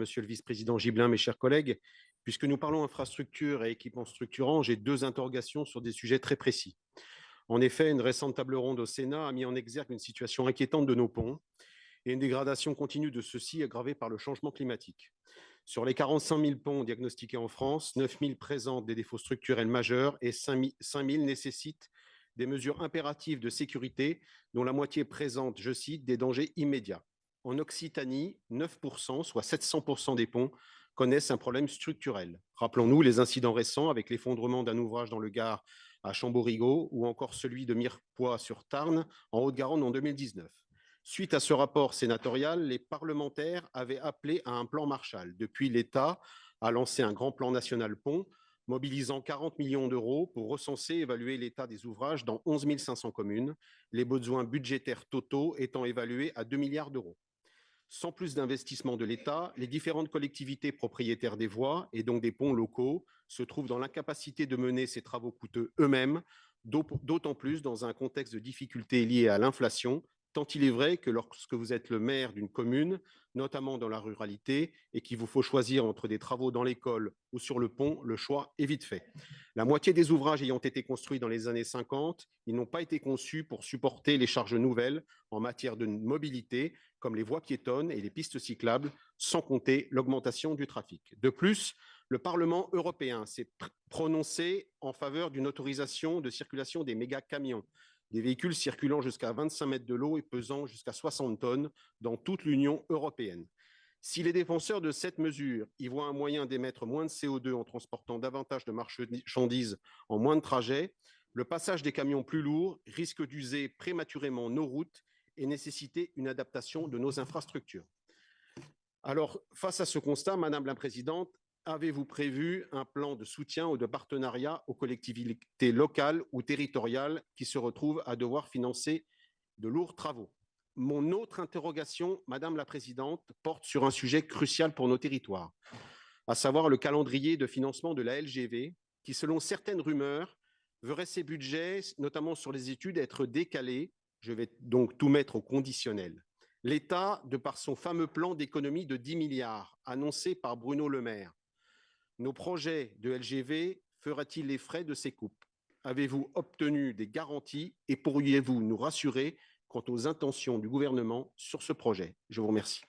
Monsieur le vice-président Gibelin, mes chers collègues. Puisque nous parlons infrastructure et équipements structurants, j'ai deux interrogations sur des sujets très précis. En effet, une récente table ronde au Sénat a mis en exergue une situation inquiétante de nos ponts et une dégradation continue de ceux-ci aggravée par le changement climatique. Sur les 45 000 ponts diagnostiqués en France, 9 000 présentent des défauts structurels majeurs et 5 000 nécessitent des mesures impératives de sécurité, dont la moitié présente, je cite, des dangers immédiats. En Occitanie, 9%, soit 700% des ponts, connaissent un problème structurel. Rappelons-nous les incidents récents avec l'effondrement d'un ouvrage dans le Gard à Chamborigot ou encore celui de Mirepoix sur Tarn en Haute-Garonne en 2019. Suite à ce rapport sénatorial, les parlementaires avaient appelé à un plan Marshall. Depuis, l'État a lancé un grand plan national pont, mobilisant 40 millions d'euros pour recenser et évaluer l'état des ouvrages dans 11 500 communes, les besoins budgétaires totaux étant évalués à 2 milliards d'euros. Sans plus d'investissement de l'État, les différentes collectivités propriétaires des voies et donc des ponts locaux se trouvent dans l'incapacité de mener ces travaux coûteux eux-mêmes, d'autant plus dans un contexte de difficultés liées à l'inflation, tant il est vrai que lorsque vous êtes le maire d'une commune, notamment dans la ruralité, et qu'il vous faut choisir entre des travaux dans l'école ou sur le pont, le choix est vite fait. La moitié des ouvrages ayant été construits dans les années 50, ils n'ont pas été conçus pour supporter les charges nouvelles en matière de mobilité, comme les voies piétonnes et les pistes cyclables, sans compter l'augmentation du trafic. De plus, le Parlement européen s'est prononcé en faveur d'une autorisation de circulation des méga-camions, des véhicules circulant jusqu'à 25 mètres de l'eau et pesant jusqu'à 60 tonnes dans toute l'Union européenne. Si les défenseurs de cette mesure y voient un moyen d'émettre moins de CO2 en transportant davantage de marchandises en moins de trajets, le passage des camions plus lourds risque d'user prématurément nos routes et nécessiter une adaptation de nos infrastructures. Alors, face à ce constat, Madame la Présidente, avez-vous prévu un plan de soutien ou de partenariat aux collectivités locales ou territoriales qui se retrouvent à devoir financer de lourds travaux? Mon autre interrogation, Madame la Présidente, porte sur un sujet crucial pour nos territoires, à savoir le calendrier de financement de la LGV, qui, selon certaines rumeurs, verrait ses budgets, notamment sur les études, être décalés. Je vais donc tout mettre au conditionnel. L'État, de par son fameux plan d'économie de 10 milliards annoncé par Bruno Le Maire, nos projets de LGV feraient-ils les frais de ces coupes? Avez-vous obtenu des garanties et pourriez-vous nous rassurer quant aux intentions du gouvernement sur ce projet? Je vous remercie.